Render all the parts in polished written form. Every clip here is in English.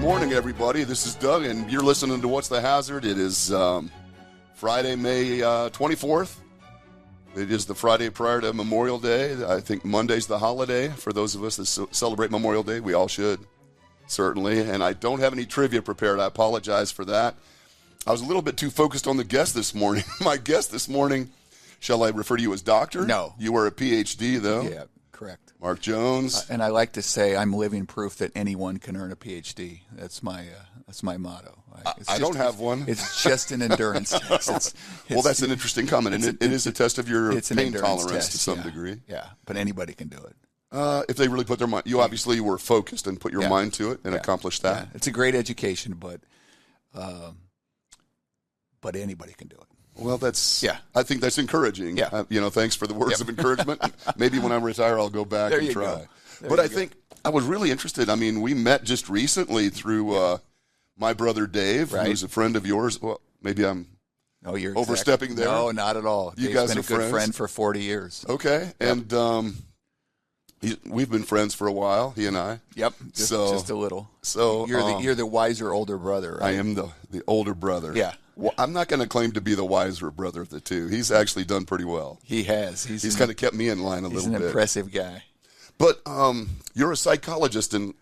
morning, everybody. This is Doug, and you're listening to What's the Hazard. It is Friday, May 24th. It is the Friday prior to Memorial Day. I think Monday's the holiday for those of us that celebrate Memorial Day. We all should, certainly. And I don't have any trivia prepared. I apologize for that. I was a little bit too focused on the guest this morning. My guest this morning, shall I refer to you as doctor? No. You were a PhD, though. Yeah, correct. Mark Jones. And I like to say I'm living proof that anyone can earn a PhD. That's my motto. I don't have one. It's just an endurance test. Well, that's an interesting comment, and it is a test of your pain tolerance test, to some degree. Yeah, but anybody can do it. If they really put their mind. You obviously were focused and put your mind to it and accomplished that. Yeah. It's a great education, but anybody can do it. Well, I think that's encouraging. Yeah. Thanks for the words of encouragement. Maybe when I retire, I'll go back and try. But I think I was really interested. I mean, we met just recently through my brother Dave, who's a friend of yours. Well, maybe I'm overstepping there. No, not at all. You Dave's guys been are a good friends? friend for 40 years. Okay. Yep. And we've been friends for a while, he and I. Yep. Just a little. So you're the wiser older brother, right? I am the older brother. Yeah. Well, I'm not going to claim to be the wiser brother of the two. He's actually done pretty well. He has. He's kind of kept me in line a little bit. He's an impressive guy. But you're a psychologist, and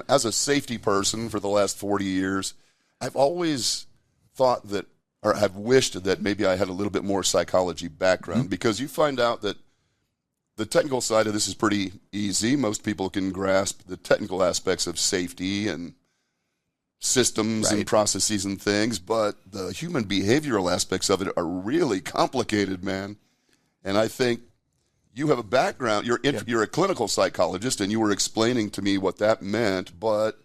as a safety person for the last 40 years, I've always thought that, or have wished that maybe I had a little bit more psychology background, because you find out that the technical side of this is pretty easy. Most people can grasp the technical aspects of safety and systems and processes and things, but the human behavioral aspects of it are really complicated, man. And I think you have a background. You're a clinical psychologist, and you were explaining to me what that meant, but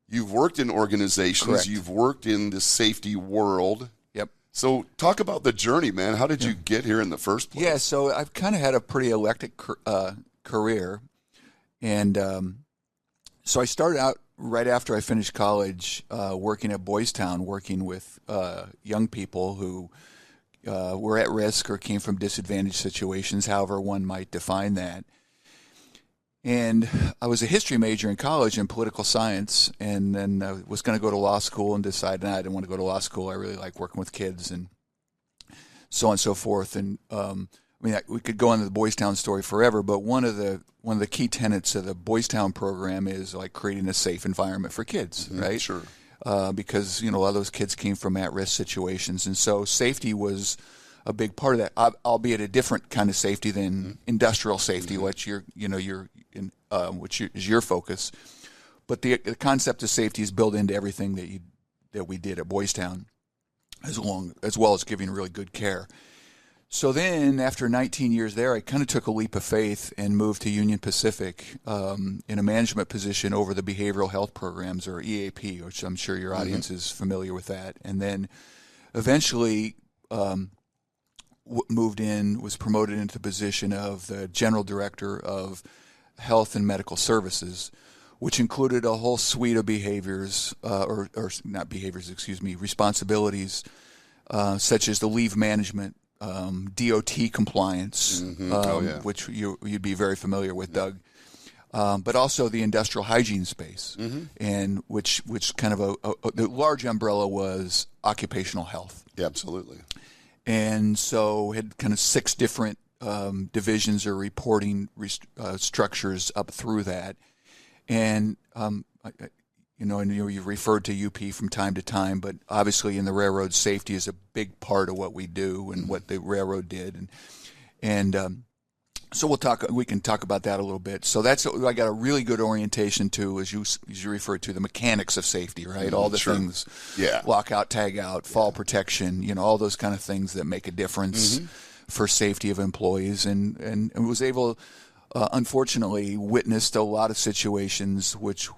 you've worked in organizations. Correct. You've worked in the safety world. Yep. So talk about the journey, man. How did you get here in the first place? Yeah, so I've kind of had a pretty eclectic career. And so I started out right after I finished college working at Boys Town, working with young people who were at risk or came from disadvantaged situations, however one might define that. And I was a history major in college in political science, and then I was going to go to law school and decided I didn't want to go to law school. I really like working with kids and so on and so forth. And we could go into the Boys Town story forever, but one of the key tenets of the Boys Town program is like creating a safe environment for kids, right? Sure. Because a lot of those kids came from at-risk situations, and so safety was a big part of that, albeit a different kind of safety than industrial safety, which which is your focus. But the concept of safety is built into everything that we did at Boys Town, as well as giving really good care. So then, after 19 years there, I kind of took a leap of faith and moved to Union Pacific in a management position over the behavioral health programs, or EAP, which I'm sure your audience is familiar with that. And then eventually was promoted into the position of the general director of health and medical services, which included a whole suite of responsibilities, such as the leave management, DOT compliance, which you'd be very familiar with, Doug, but also the industrial hygiene space, and which kind of the large umbrella was occupational health. Yeah, absolutely. And so had kind of 6 different divisions or reporting structures up through that, and you've referred to UP from time to time, but obviously in the railroad, safety is a big part of what we do and what the railroad did, and so we can talk about that a little bit. So I got a really good orientation to, as you referred to, the mechanics of safety, right? All the things, lockout, tag out, fall protection, all those kind of things that make a difference for safety of employees, and was able, unfortunately, witnessed a lot of situations which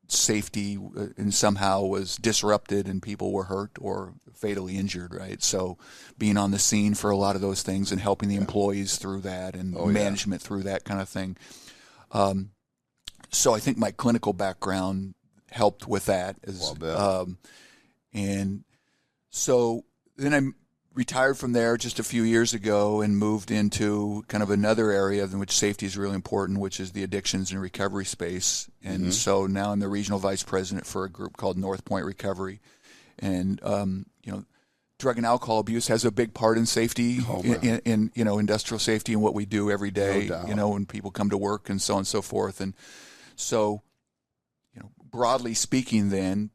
safety and somehow was disrupted and people were hurt or fatally injured, right? So being on the scene for a lot of those things and helping the employees through that and management through that kind of thing. So I think my clinical background helped with that. And so then I retired from there just a few years ago and moved into kind of another area in which safety is really important, which is the addictions and recovery space. And so now I'm the regional vice president for a group called North Point Recovery. And, drug and alcohol abuse has a big part in safety, in industrial safety and what we do every day, when people come to work and so on and so forth. And so, broadly speaking then,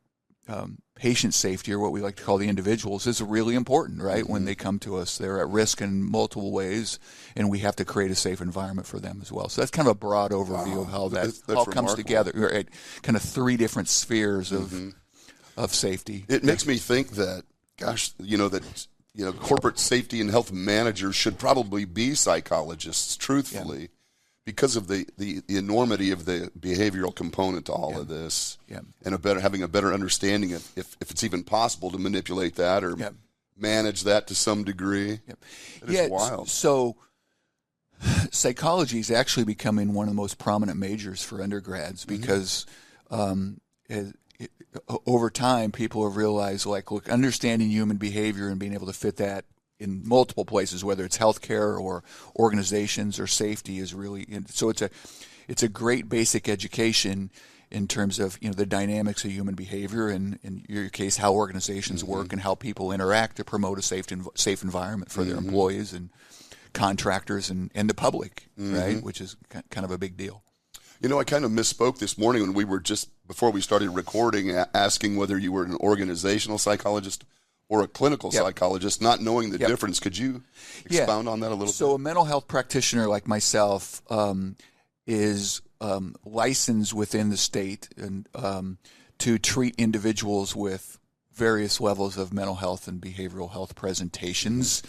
patient safety, or what we like to call the individuals, is really important, right? When they come to us, they're at risk in multiple ways, and we have to create a safe environment for them as well. So that's kind of a broad overview of how that all comes together, right? Kind of three different spheres of safety. It makes me think that, gosh, corporate safety and health managers should probably be psychologists, truthfully, because of the enormity of the behavioral component to all of this, and having a better understanding of if it's even possible to manipulate that or manage that to some degree. It is wild. So psychology is actually becoming one of the most prominent majors for undergrads because over time, people have realized, look, understanding human behavior and being able to fit that in multiple places, whether it's healthcare or organizations or safety, is really. So it's a great basic education in terms of the dynamics of human behavior, and in your case, how organizations work and how people interact to promote a safe environment for their employees and contractors and the public, right? Which is kind of a big deal. I kind of misspoke this morning when we were just before we started recording, asking whether you were an organizational psychologist or a clinical psychologist, not knowing the difference. Could you expound on that a little bit? So a mental health practitioner like myself is licensed within the state and to treat individuals with various levels of mental health and behavioral health presentations,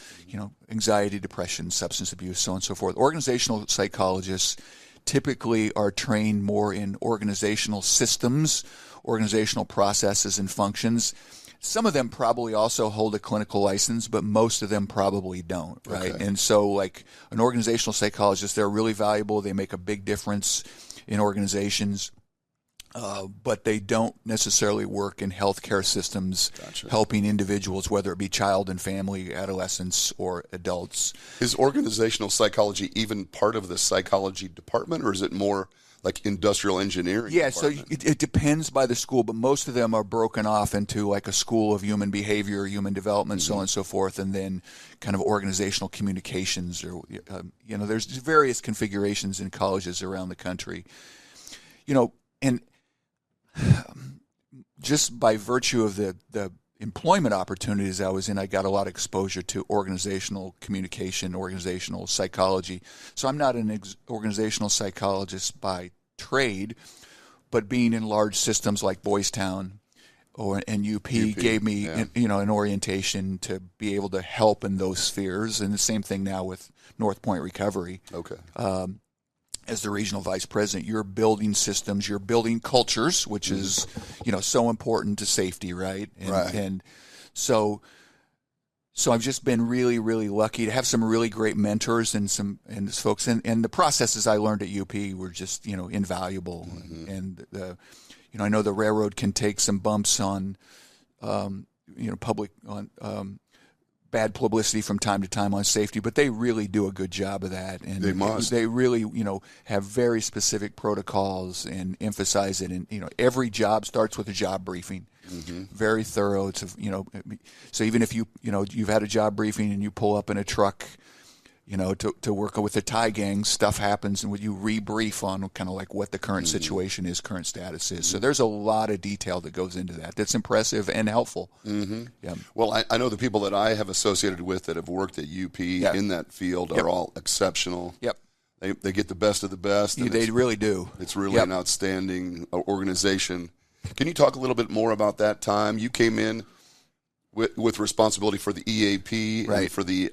anxiety, depression, substance abuse, so on and so forth. Organizational psychologists typically are trained more in organizational systems, organizational processes and functions. Some of them probably also hold a clinical license, but most of them probably don't, right? Okay. And so, like an organizational psychologist, they're really valuable. They make a big difference in organizations, but they don't necessarily work in healthcare systems, helping individuals, whether it be child and family, adolescents, or adults. Is organizational psychology even part of the psychology department, or is it more like industrial engineering? Yeah, department? So it depends by the school, but most of them are broken off into like a school of human behavior, human development, so on and so forth, and then kind of organizational communications, or there's various configurations in colleges around the country, and just by virtue of the employment opportunities I was in, I got a lot of exposure to organizational communication, organizational psychology. So I'm not an organizational psychologist by trade, but being in large systems like Boys Town and UP gave me an orientation to be able to help in those spheres. And the same thing now with North Point Recovery. Okay. As the regional vice president, you're building systems, you're building cultures, which is, so important to safety, right? And so I've just been really, really lucky to have some really great mentors and folks, and the processes I learned at UP were just, invaluable. And I know the railroad can take some bumps on, public on. Bad publicity from time to time on safety, but they really do a good job of that. And they must. They really, have very specific protocols and emphasize it. And, every job starts with a job briefing. Very thorough. It's, so even if you've had a job briefing and you pull up in a truck, to work with the tie gang, stuff happens, and when you rebrief on kind of like what the current situation is, current status is. So there's a lot of detail that goes into that. That's impressive and helpful. Yeah. Well, I know the people that I have associated with that have worked at UP in that field are all exceptional. Yep. They get the best of the best. They really do. It's really an outstanding organization. Can you talk a little bit more about that time? You came in with responsibility for the EAP and for the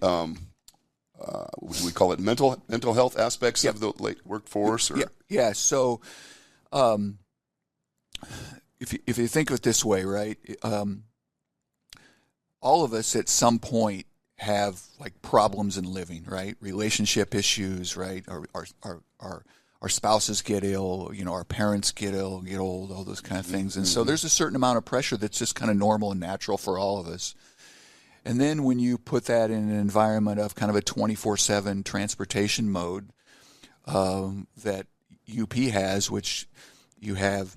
what do we call it? Mental health aspects of the workforce. Or? Yeah. So, if you think of it this way, right? All of us at some point have like problems in living, right? Relationship issues, right? Our spouses get ill, our parents get ill, get old, all those kind of things, and so there's a certain amount of pressure that's just kind of normal and natural for all of us. And then when you put that in an environment of kind of a 24/7 transportation mode that UP has, which you have,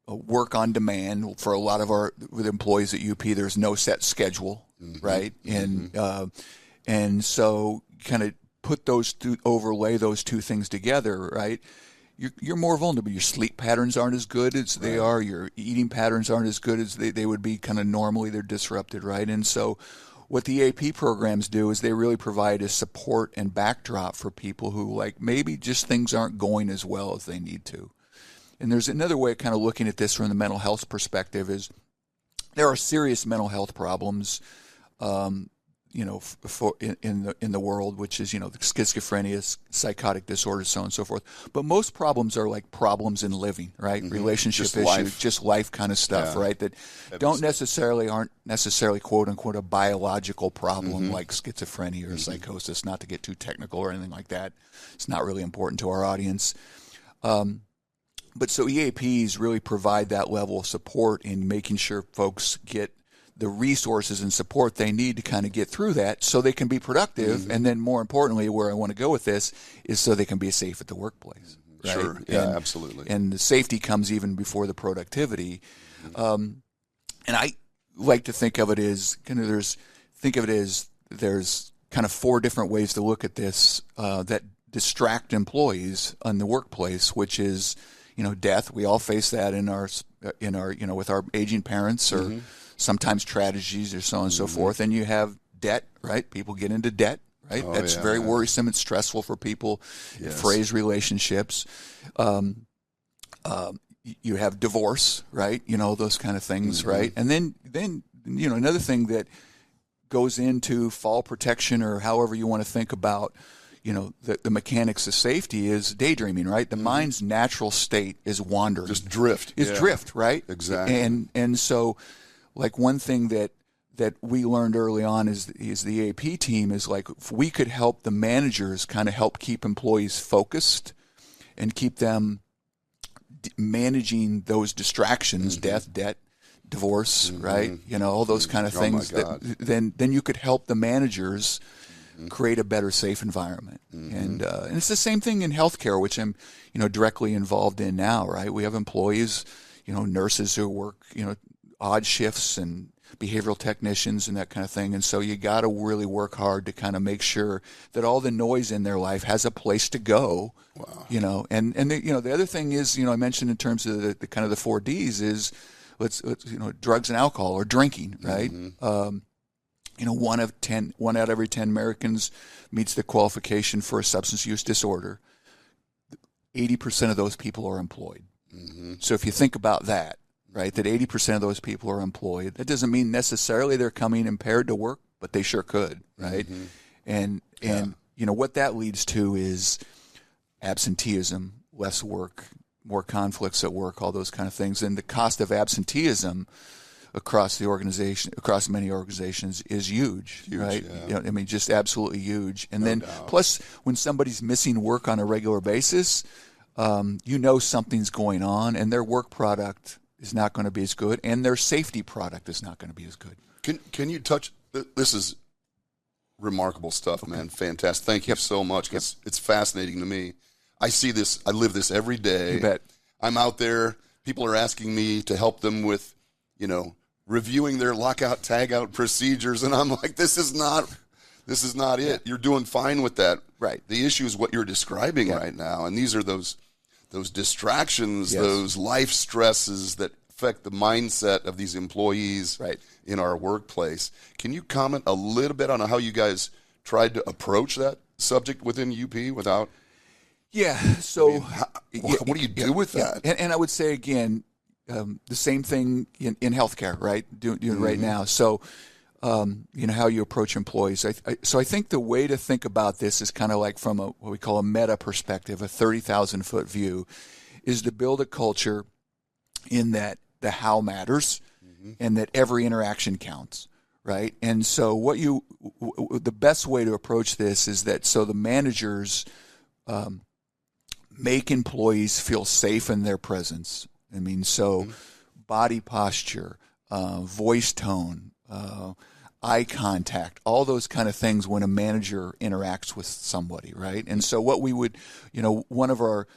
a work on demand for a lot of with employees at UP. There's no set schedule, right? And so kind of overlay those two things together, right? You're more vulnerable. Your sleep patterns aren't as good as they are. Your eating patterns aren't as good as they would be kind of normally. They're disrupted, right? And so what the AP programs do is they really provide a support and backdrop for people who maybe just things aren't going as well as they need to. And there's another way of kind of looking at this from the mental health perspective is there are serious mental health problems, in the world, which is, schizophrenia, psychotic disorders, so on and so forth. But most problems are like problems in living, right? Relationship issues, just life kind of stuff, right? That aren't necessarily quote unquote a biological problem like schizophrenia or psychosis, not to get too technical or anything like that. It's not really important to our audience. But so EAPs really provide that level of support in making sure folks get the resources and support they need to kind of get through that so they can be productive. And then more importantly, where I want to go with this is so they can be safe at the workplace. Right? Sure. Yeah, absolutely. And the safety comes even before the productivity. And I like to think of it as there's kind of four different ways to look at this that distract employees in the workplace, which is, death. We all face that in our with our aging parents or sometimes tragedies or so on and so forth. And you have debt, right? People get into debt, right? That's very worrisome and stressful for people. It frays relationships. You have divorce, right? Those kind of things, right? And then another thing that goes into fall protection or however you want to think about the mechanics of safety is daydreaming, right? The mind's natural state is wandering. Just drift. Drift, right? Exactly. And so one thing that we learned early on is the AP team is if we could help the managers kind of help keep employees focused and keep them managing those distractions, death, debt, divorce, right? All those kind of things. Then you could help the managers create a better, safe environment. And it's the same thing in healthcare, which I'm, directly involved in now, right? We have employees, nurses who work, odd shifts and behavioral technicians and that kind of thing. And so you got to really work hard to kind of make sure that all the noise in their life has a place to go. Wow. And the other thing is, I mentioned in terms of the kind of the 4 Ds is drugs and alcohol or drinking, right? 1 out of every 10 Americans meets the qualification for a substance use disorder. 80% of those people are employed. So if you think about that, right, that 80% of those people are employed, that doesn't mean necessarily they're coming impaired to work, but they sure could, right? And what that leads to is absenteeism, less work, more conflicts at work, all those kind of things. And the cost of absenteeism across many organizations is huge, right? Yeah. Just absolutely huge. And plus when somebody's missing work on a regular basis, something's going on and their work product is not going to be as good and their safety product is not going to be as good. Can you touch, this is remarkable stuff, man. Fantastic. Thank you so much. It's fascinating to me. I see this, I live this every day. You bet. I'm out there, people are asking me to help them with, reviewing their lockout tagout procedures, and I'm like, this is not it. You're doing fine with that. Right. The issue is what you're describing right now, and these are those distractions, those life stresses that affect the mindset of these employees in our workplace. Can you comment a little bit on how you guys tried to approach that subject within UP without? Yeah. So, what do you do with that? And I would say again, the same thing in healthcare, right? Doing right now. So, how you approach employees. So I think the way to think about this is kind of like from what we call a meta perspective, a 30,000-foot view, is to build a culture in that the how matters and that every interaction counts, right? And so the best way to approach this is that so the managers make employees feel safe in their presence. Body posture, voice tone, eye contact, all those kind of things when a manager interacts with somebody, right? And so what we would, one of our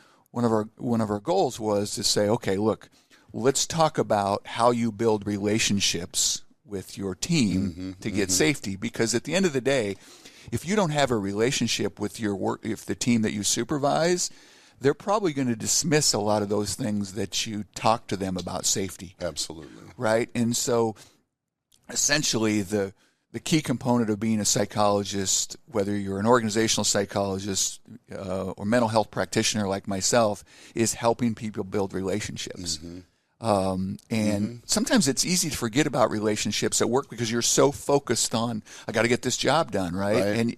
goals was to say, okay, look, let's talk about how you build relationships with your team to get safety, because at the end of the day, if you don't have a relationship with your work, if the team that you supervise, they're probably going to dismiss a lot of those things that you talk to them about safety. Absolutely. Right? And so essentially the key component of being a psychologist, whether you're an organizational psychologist or mental health practitioner like myself, is helping people build relationships. And sometimes it's easy to forget about relationships at work because you're so focused on, I got to get this job done, right?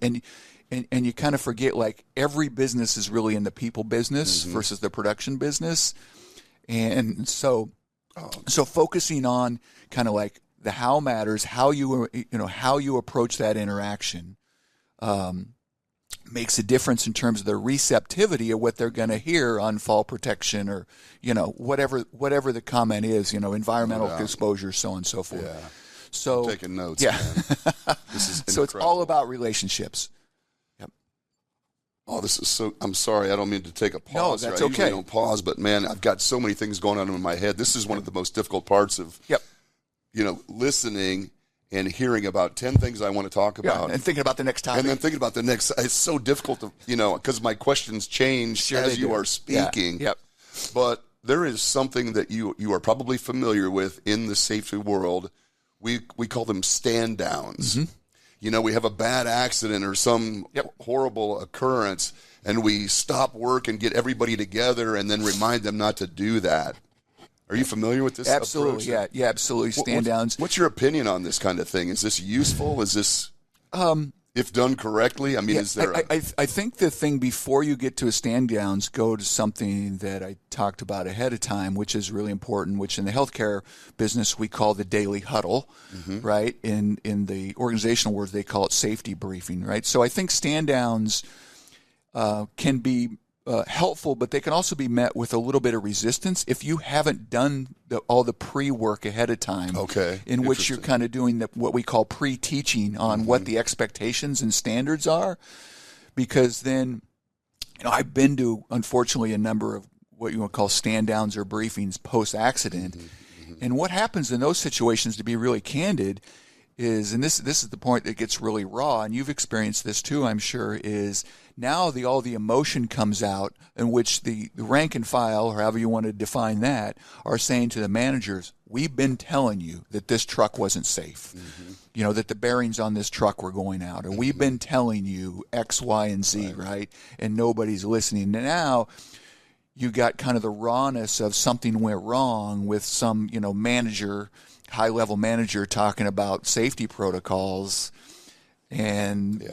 And you kind of forget, like, every business is really in the people business versus the production business. And so focusing on kind of like the how matters, how you approach that interaction, makes a difference in terms of the receptivity of what they're going to hear on fall protection or, whatever the comment is, environmental exposure, so on and so forth. Yeah. So I'm taking notes. Yeah. Man. This is so it's all about relationships. Yep. Oh, this is so. I'm sorry. I don't mean to take a pause. No, that's I okay. usually don't pause, but man, I've got so many things going on in my head. This is one of the most difficult parts of, listening and hearing about 10 things I want to talk about. And thinking about the next topic. And then thinking about the next. It's so difficult to, because my questions change as you are speaking. Yeah. Yep. But there is something that you are probably familiar with in the safety world. We call them stand downs. We have a bad accident or some horrible occurrence, and we stop work and get everybody together and then remind them not to do that. Are you familiar with this? Absolutely, approach? yeah, absolutely. Stand downs. What's your opinion on this kind of thing? Is this useful? Is this, if done correctly? I mean, is there? I think the thing before you get to a stand downs, go to something that I talked about ahead of time, which is really important. Which in the healthcare business we call the daily huddle, right? In the organizational world, they call it safety briefing, right? So I think stand downs can be helpful, but they can also be met with a little bit of resistance if you haven't done all the pre-work ahead of time. Okay. In which you're kind of doing what we call pre-teaching on what the expectations and standards are. Because then, I've been to, unfortunately, a number of what you want to call stand downs or briefings post-accident. And what happens in those situations, to be really candid, is, and this is the point that gets really raw, and you've experienced this too, I'm sure, is now all the emotion comes out in which the rank and file, or however you want to define that, are saying to the managers, we've been telling you that this truck wasn't safe, that the bearings on this truck were going out, or we've been telling you X, Y, and Z, right? And nobody's listening. And now you got kind of the rawness of something went wrong with some, manager, high-level manager talking about safety protocols, and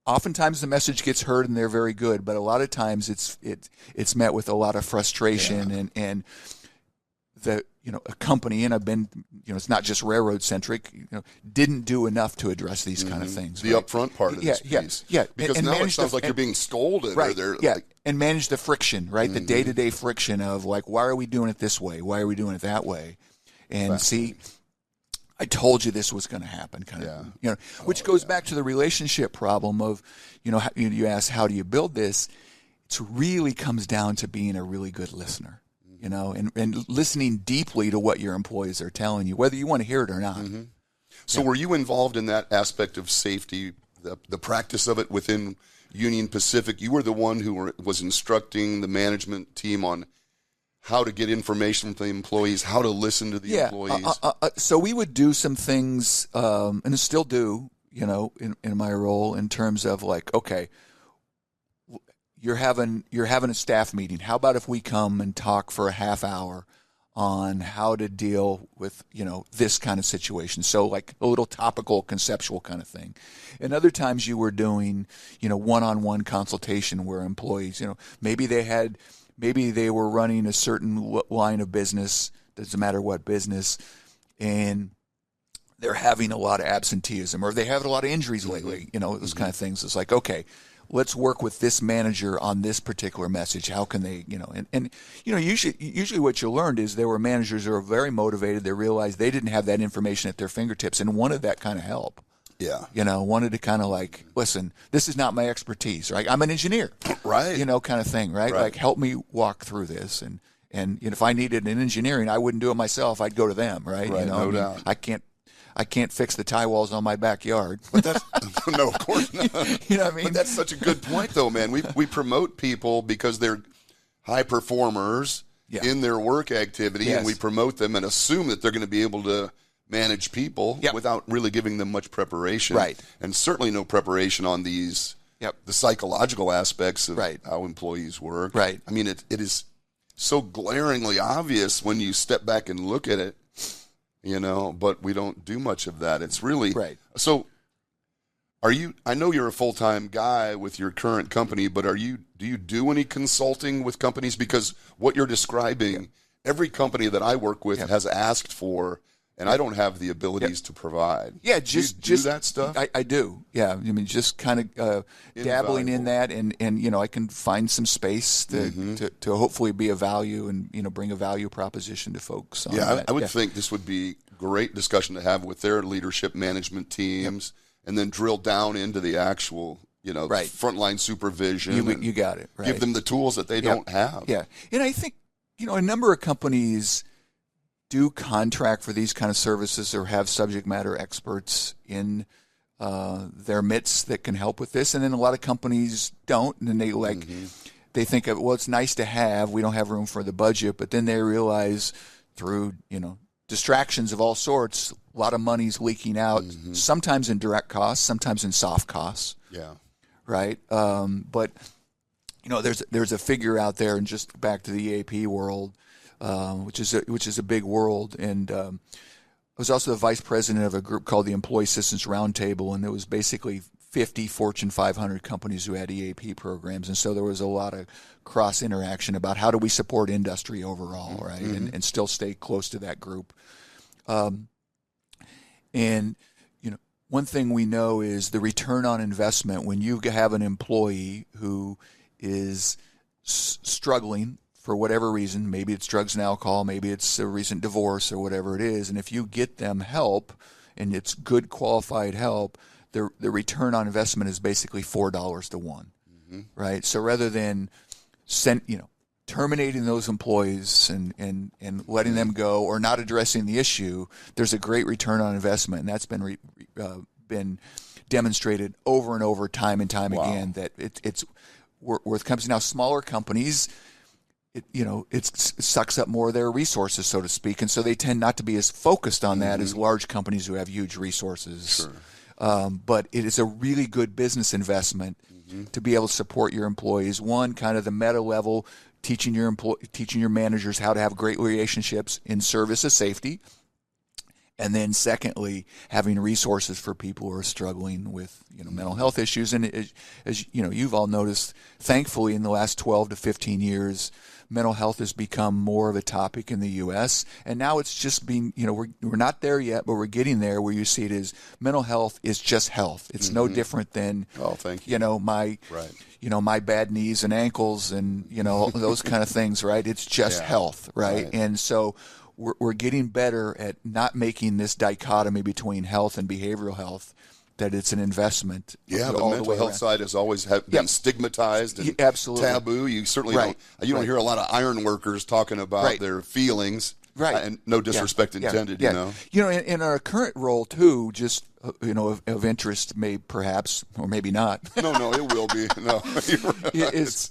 oftentimes the message gets heard and they're very good, but a lot of times it's met with a lot of frustration and the a company, and I've been it's not just railroad centric, didn't do enough to address these kind of things. The upfront part of this piece. Because and now it sounds like you're being scolded. Right. Or and manage the friction, right? The day-to-day friction of, like, why are we doing it this way? Why are we doing it that way? And see, I told you this was going to happen, kind of, which goes back to the relationship problem of, you ask, how do you build this? It really comes down to being a really good listener, and listening deeply to what your employees are telling you, whether you want to hear it or not. So were you involved in that aspect of safety, the practice of it within Union Pacific? You were the one who was instructing the management team on how to get information from the employees, how to listen to the employees. So we would do some things, and still do, in my role, in terms of, like, okay, you're having a staff meeting. How about if we come and talk for a half hour on how to deal with, this kind of situation? So, like, a little topical, conceptual kind of thing. And other times you were doing, one-on-one consultation where employees, maybe they were running a certain line of business, doesn't matter what business, and they're having a lot of absenteeism, or they have a lot of injuries lately, those kind of things. It's like, okay, let's work with this manager on this particular message. How can they, usually what you learned is there were managers who were very motivated. They realized they didn't have that information at their fingertips and wanted that kind of help. Yeah. Wanted to kind of like, listen, this is not my expertise, right? I'm an engineer, right? Kind of thing, right? Like, help me walk through this. And if I needed an engineering, I wouldn't do it myself. I'd go to them, right? Right, no doubt. I can't fix the tie walls on my backyard. But that's no, of course not. You know what I mean? But that's such a good point, though, man. We promote people because they're high performers in their work activity, and we promote them and assume that they're going to be able to manage people without really giving them much preparation, and certainly no preparation on these the psychological aspects of how employees work. Right. I mean, it is so glaringly obvious when you step back and look at it, but we don't do much of that. It's really so. I know you're a full-time guy with your current company, but do you do any consulting with companies? Because what you're describing, every company that I work with has asked for, and I don't have the abilities to provide. Yeah, just that stuff. I do. Yeah, I mean, just kind of dabbling in that, and I can find some space to hopefully be a value and bring a value proposition to folks. I would think this would be great discussion to have with their leadership management teams, and then drill down into the actual frontline supervision. You got it. Right. Give them the tools that they don't have. Yeah, and I think a number of companies do contract for these kind of services or have subject matter experts in their midst that can help with this. And then a lot of companies don't, and then they think of, well, it's nice to have, we don't have room for the budget, but then they realize through, distractions of all sorts, a lot of money's leaking out, sometimes in direct costs, sometimes in soft costs. Yeah. Right? But, there's a figure out there, and just back to the EAP world, which is a big world, and I was also the vice president of a group called the Employee Assistance Roundtable, and there was basically 50 Fortune 500 companies who had EAP programs, and so there was a lot of cross interaction about how do we support industry overall, right, and still stay close to that group. And one thing we know is the return on investment when you have an employee who is struggling for whatever reason, maybe it's drugs and alcohol, maybe it's a recent divorce or whatever it is, and if you get them help and it's good qualified help, the return on investment is basically $4 to 1, right? So rather than terminating those employees and letting them go or not addressing the issue, there's a great return on investment, and that's been demonstrated over and over, time and time again, that it's worth companies. Now, smaller companies, it sucks up more of their resources, so to speak, and so they tend not to be as focused on that as large companies who have huge resources. Sure. But it is a really good business investment to be able to support your employees. One, kind of the meta level, teaching your managers how to have great relationships in service of safety. And then secondly, having resources for people who are struggling with mental health issues. And as you've all noticed, thankfully in the last 12 to 15 years, mental health has become more of a topic in the U.S. And now it's just being, we're not there yet, but we're getting there where you see it as mental health is just health. It's no different than, my bad knees and ankles and, those kind of things, right? It's just health, right? And so we're getting better at not making this dichotomy between health and behavioral health, that it's an investment. Yeah, the mental health side has always been stigmatized and taboo. You certainly don't hear a lot of iron workers talking about their feelings. Right. And no disrespect intended, In our current role, too, just, of interest, perhaps, or maybe not. No, it will be. No, you're right.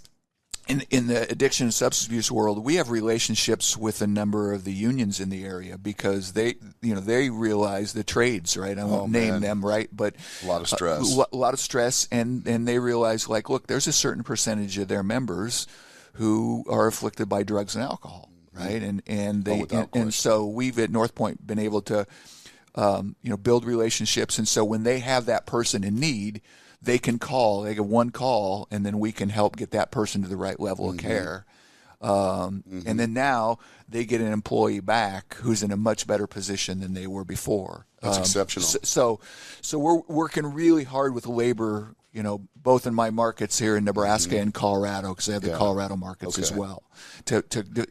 In the addiction and substance abuse world, we have relationships with a number of the unions in the area because they realize the trades, right? I won't name them, right? But a lot of stress. A lot of stress, and they realize, look, there's a certain percentage of their members who are afflicted by drugs and alcohol, right? And so we've at North Point been able to build relationships, and so when they have that person in need, they can call. They get one call, and then we can help get that person to the right level of care. And then now they get an employee back who's in a much better position than they were before. That's exceptional. So we're working really hard with labor both in my markets here in Nebraska and Colorado, because I have the Colorado markets as well, to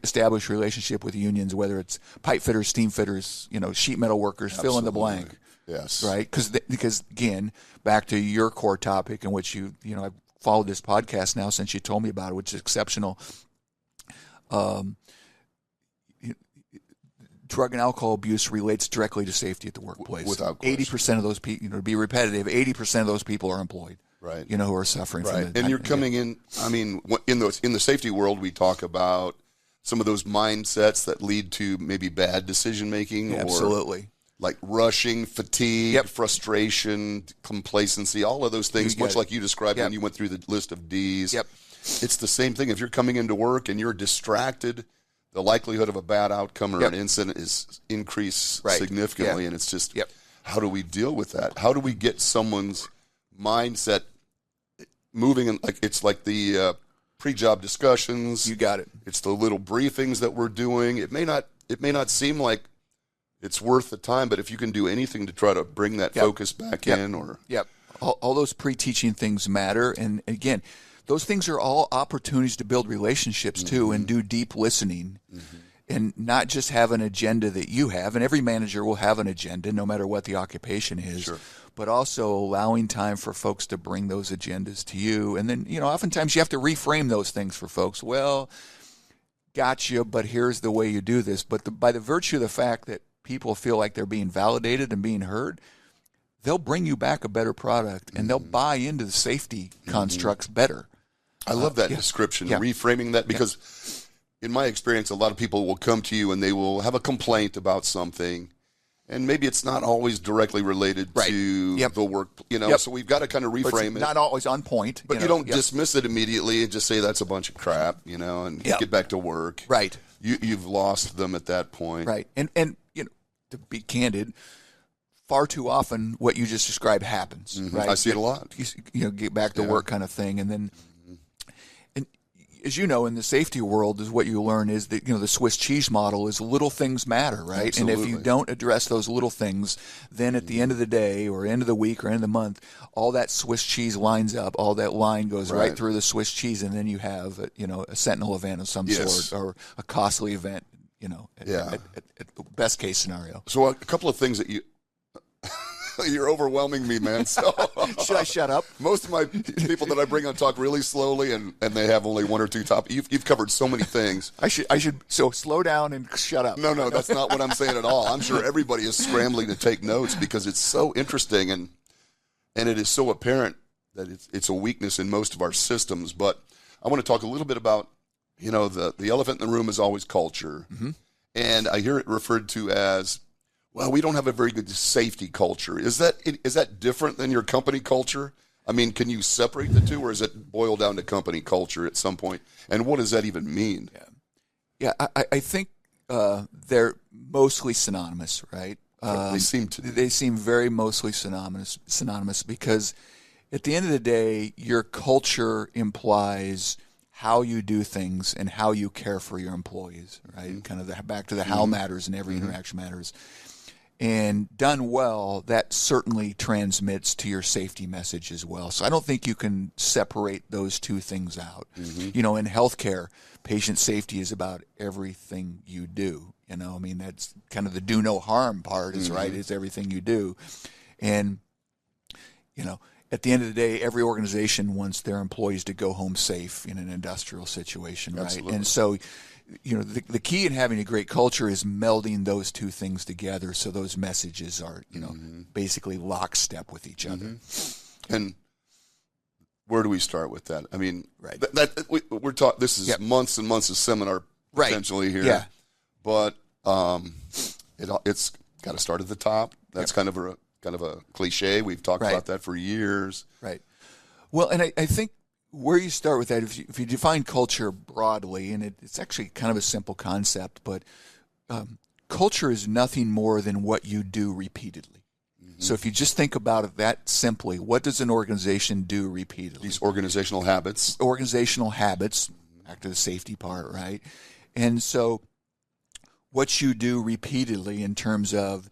establish relationship with unions, whether it's pipe fitters, steam fitters, sheet metal workers, fill in the blank. Yes. Right? Because again, back to your core topic in which I've followed this podcast now since you told me about it, which is exceptional. Drug and alcohol abuse relates directly to safety at the workplace. Without question. 80% of those people, to be repetitive, 80% of those people are employed. Right. Who are suffering from it. And you're coming in, in the safety world, we talk about some of those mindsets that lead to maybe bad decision making. Absolutely. Or like rushing, fatigue, frustration, complacency, all of those things, much like you described when you went through the list of Ds. Yep. It's the same thing. If you're coming into work and you're distracted, the likelihood of a bad outcome or an incident is increased significantly. And it's just, how do we deal with that? How do we get someone's mindset moving? And it's like the pre-job discussions. You got it. It's the little briefings that we're doing. It may not seem like it's worth the time, but if you can do anything to try to bring that focus back in, or all those pre-teaching things matter. And again, those things are all opportunities to build relationships too, and do deep listening, and not just have an agenda that you have. And every manager will have an agenda, no matter what the occupation is. Sure. But also allowing time for folks to bring those agendas to you. And then, oftentimes you have to reframe those things for folks. Well, gotcha, but here's the way you do this. But by the virtue of the fact that people feel like they're being validated and being heard, they'll bring you back a better product, and they'll buy into the safety constructs better. I love that description, reframing that, because in my experience, a lot of people will come to you and they will have a complaint about something, and maybe it's not always directly related to the work, so we've got to kind of reframe it. Not always on point. But you don't dismiss it immediately and just say that's a bunch of crap, and get back to work. Right. You've lost them at that point. Right. And to be candid, far too often what you just described happens. Right? I see it a lot. Get back to work kind of thing, and then. As you know, in the safety world, is what you learn is that the Swiss cheese model is little things matter, right? Absolutely. And if you don't address those little things, then at the end of the day, or end of the week, or end of the month, all that Swiss cheese lines up. All that line goes right through the Swiss cheese, and then you have a sentinel event of some sort, or a costly event. At the best case scenario. So a couple of things that you're overwhelming me, man. So should I shut up? Most of my people that I bring on talk really slowly, and they have only one or two topics. You've covered so many things. I should so slow down and shut up. No, that's not what I'm saying at all. I'm sure everybody is scrambling to take notes because it's so interesting, and it is so apparent that it's a weakness in most of our systems. But I want to talk a little bit about the elephant in the room is always culture, and I hear it referred to as, well, we don't have a very good safety culture. Is that different than your company culture? I mean, can you separate the two, or is it boil down to company culture at some point? And what does that even mean? Yeah, I think they're mostly synonymous, right? They seem to. They seem very mostly synonymous because at the end of the day, your culture implies how you do things and how you care for your employees, right? Kind of back to the how matters and every interaction matters. And done well, that certainly transmits to your safety message as well. So I don't think you can separate those two things out. In healthcare, patient safety is about everything you do. That's kind of the do no harm part is right, is everything you do. And, at the end of the day, every organization wants their employees to go home safe in an industrial situation, right? Absolutely. And so, the key in having a great culture is melding those two things together so those messages are, basically lockstep with each other. And where do we start with that? I mean, we're talking. This is months and months of seminar potentially here. Yeah. But it's got to start at the top. That's kind of a cliche. We've talked about that for years. Right. Well, and I think where you start with that, if you define culture broadly, and it's actually kind of a simple concept, but culture is nothing more than what you do repeatedly. So if you just think about it that simply, what does an organization do repeatedly? These organizational habits. Back to the safety part, right? And so what you do repeatedly in terms of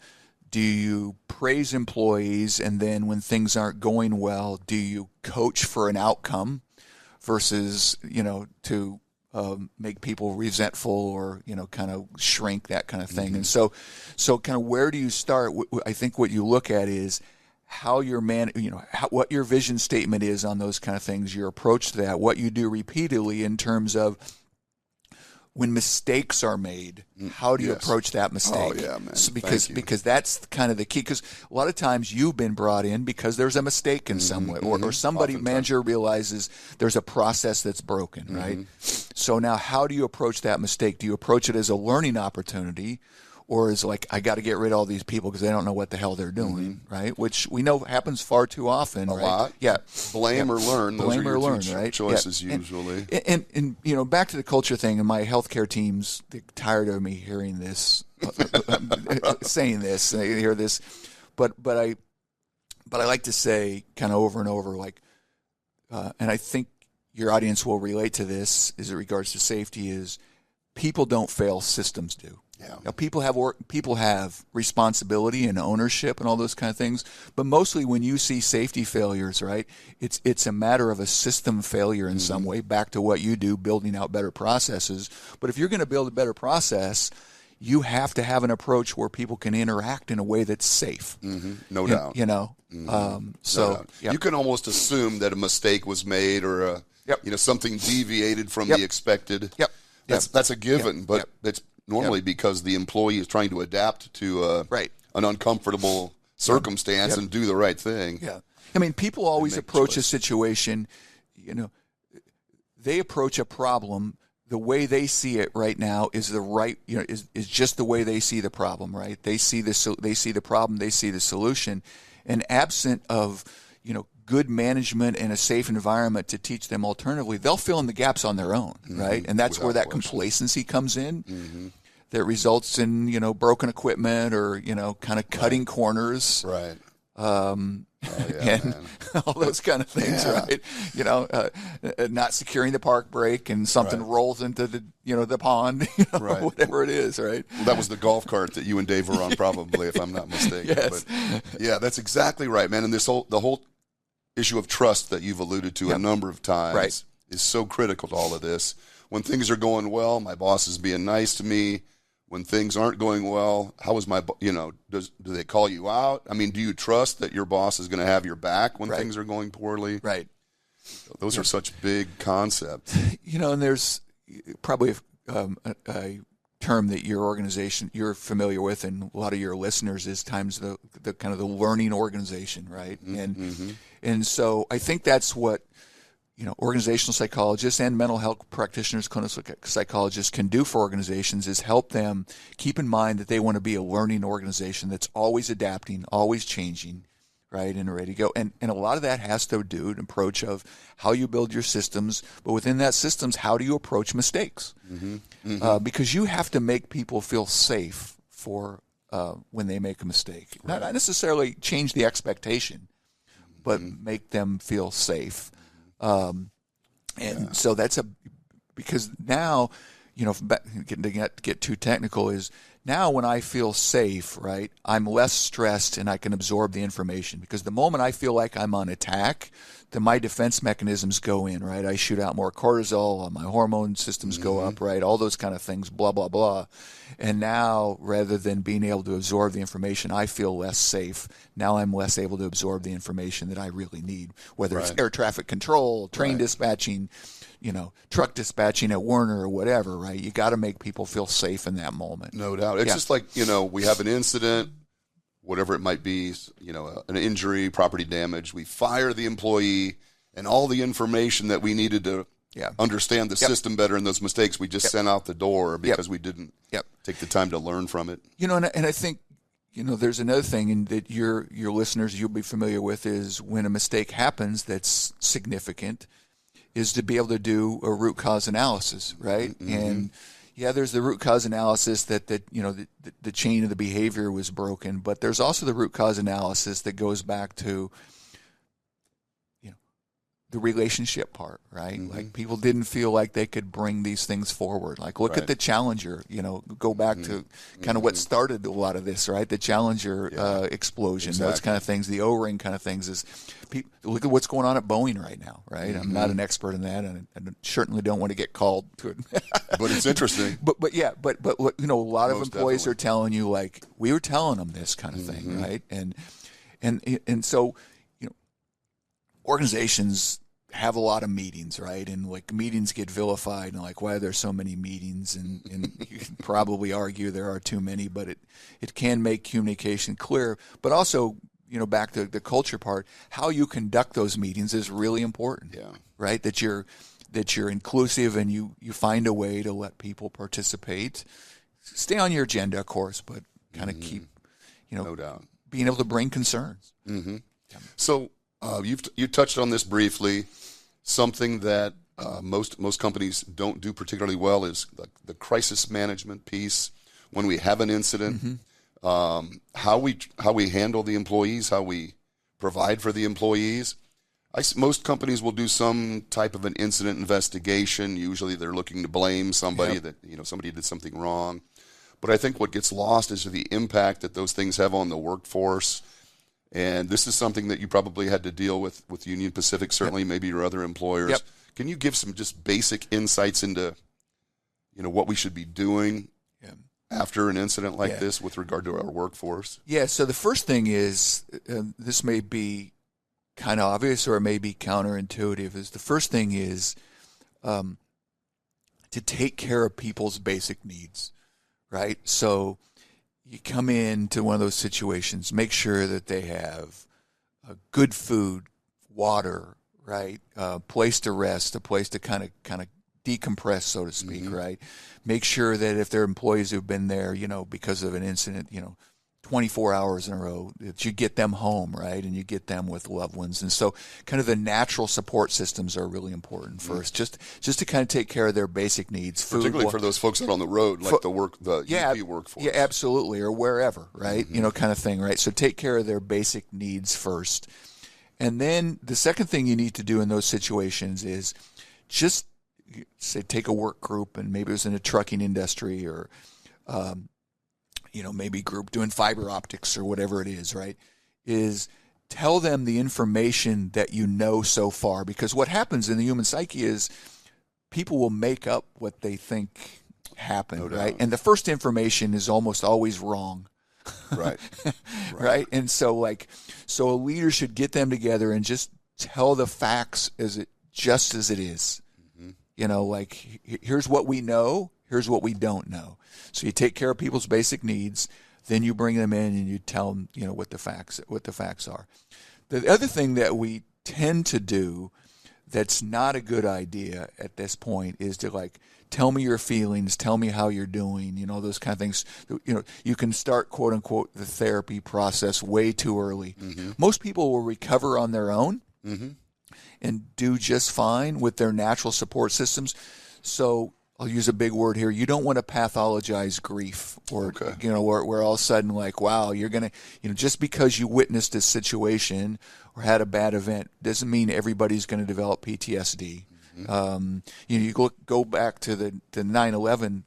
Do you praise employees, and then when things aren't going well, do you coach for an outcome versus, to make people resentful or, kind of shrink, that kind of thing? And so kind of where do you start? I think what you look at is how your what your vision statement is on those kind of things, your approach to that, what you do repeatedly in terms of when mistakes are made, how do you approach that mistake? Oh, yeah, man. So because that's kind of the key. Because a lot of times you've been brought in because there's a mistake in some way, or manager realizes there's a process that's broken, right? So now how do you approach that mistake? Do you approach it as a learning opportunity, or is like, I got to get rid of all these people because they don't know what the hell they're doing, right? Which we know happens far too often. A lot. Yeah. Blame or learn. Those Blame are your or learn, two right? choices Yeah. usually. And back to the culture thing, and my healthcare teams, they're tired of me hearing this, saying this, and they hear this. But I like to say kind of over and over, like, and I think your audience will relate to this as it regards to safety, is people don't fail, systems do. Yeah. Now, people have responsibility and ownership and all those kind of things, but mostly when you see safety failures, right, it's a matter of a system failure in some way, back to what you do, building out better processes. But if you're going to build a better process, you have to have an approach where people can interact in a way that's safe. No doubt. So you can almost assume that a mistake was made, or something deviated from the expected. That's a given, but it's normally because the employee is trying to adapt to an uncomfortable circumstance and do the right thing. Yeah. I mean, people always approach a situation, they approach a problem the way they see it right now is the right, is just the way they see the problem, right? They see the problem, they see the solution, and absent of, good management and a safe environment to teach them alternatively, they'll fill in the gaps on their own, right? And that's where that complacency comes in. That results in, broken equipment or, kind of cutting corners. Right. And all those kind of things, right? Not securing the park brake and something rolls into the, the pond, whatever it is, right? Well, that was the golf cart that you and Dave were on probably, if I'm not mistaken. Yes. But yeah, that's exactly right, man. And the whole issue of trust that you've alluded to a number of times is so critical to all of this. When things are going well, my boss is being nice to me. When things aren't going well, how is my, do they call you out? I mean, do you trust that your boss is going to have your back when things are going poorly? Right. Those are such big concepts. And there's probably a term that your organization, you're familiar with, and a lot of your listeners, is times the kind of the learning organization, right? And so I think that's what, organizational psychologists and mental health practitioners, clinical psychologists can do for organizations, is help them keep in mind that they want to be a learning organization that's always adapting, always changing, right, and ready to go. And a lot of that has to do with an approach of how you build your systems, but within that systems, how do you approach mistakes? Because you have to make people feel safe for when they make a mistake. Not necessarily change the expectation, but make them feel safe. So that's because now, get too technical, is now when I feel safe, right, I'm less stressed and I can absorb the information, because the moment I feel like I'm on attack, then my defense mechanisms go in, right? I shoot out more cortisol, my hormone systems go up, right? All those kind of things, blah, blah, blah. And now, rather than being able to absorb the information, I feel less safe. Now I'm less able to absorb the information that I really need, whether it's air traffic control, train dispatching, truck dispatching at Werner or whatever, right? You got to make people feel safe in that moment. No doubt. It's just like, we have an incident, whatever it might be, an injury, property damage. We fire the employee, and all the information that we needed to understand the system better and those mistakes we just sent out the door because we didn't take the time to learn from it. And I think, there's another thing that your listeners, you'll be familiar with, is when a mistake happens that's significant, is to be able to do a root cause analysis, right? And there's the root cause analysis that the chain of the behavior was broken, but there's also the root cause analysis that goes back to the relationship part, right? Like people didn't feel like they could bring these things forward. Like look at the Challenger, go back to kind of what started a lot of this, right? The Challenger explosion, those kind of things, the O-ring kind of things is look at what's going on at Boeing right now, right? I'm not an expert in that, and I certainly don't want to get called to it. But it's interesting. But a lot of Most employees definitely. are telling you like we were telling them this kind of thing, right? And so organizations have a lot of meetings, right? And like meetings get vilified, and like why are there so many meetings? And you can probably argue there are too many, but it can make communication clear. But also, back to the culture part, how you conduct those meetings is really important. Yeah. Right? That you're inclusive and you find a way to let people participate. Stay on your agenda, of course, but kind of keep, No doubt. being able to bring concerns. So you touched on this briefly. Something that most companies don't do particularly well is the crisis management piece. When we have an incident, how we handle the employees, how we provide for the employees. Most companies will do some type of an incident investigation. Usually, they're looking to blame somebody that somebody did something wrong. But I think what gets lost is the impact that those things have on the workforce. And this is something that you probably had to deal with Union Pacific, certainly maybe your other employers. Can you give some just basic insights into, what we should be doing after an incident like this with regard to our workforce? Yeah, so the first thing is, this may be kind of obvious or it may be counterintuitive, is the first thing is to take care of people's basic needs, right? So you come into one of those situations, make sure that they have good food, water, right? A place to rest, a place to kind of decompress, so to speak, right? Make sure that if they're employees who've been there, because of an incident, 24 hours in a row, that you get them home, right? And you get them with loved ones. And so kind of the natural support systems are really important first, just to kind of take care of their basic needs. Food, Particularly for those folks out on the road, like the UP workforce. Yeah, absolutely, or wherever, right? Kind of thing, right? So take care of their basic needs first. And then the second thing you need to do in those situations is just say take a work group, and maybe it was in a trucking industry or maybe group doing fiber optics or whatever it is, right? Is tell them the information that you know so far, because what happens in the human psyche is people will make up what they think happened, right? And the first information is almost always wrong. Right. Right. And so a leader should get them together and just tell the facts just as it is. Here's what we know, here's what we don't know. So you take care of people's basic needs, then you bring them in and you tell them, what the facts are. The other thing that we tend to do that's not a good idea at this point is to tell me your feelings, tell me how you're doing, those kind of things. You can start, quote unquote, the therapy process way too early. Most people will recover on their own and do just fine with their natural support systems. So I'll use a big word here. You don't want to pathologize grief or, where all of a sudden wow, you're going to, just because you witnessed a situation or had a bad event doesn't mean everybody's going to develop PTSD. You go back to the 9/11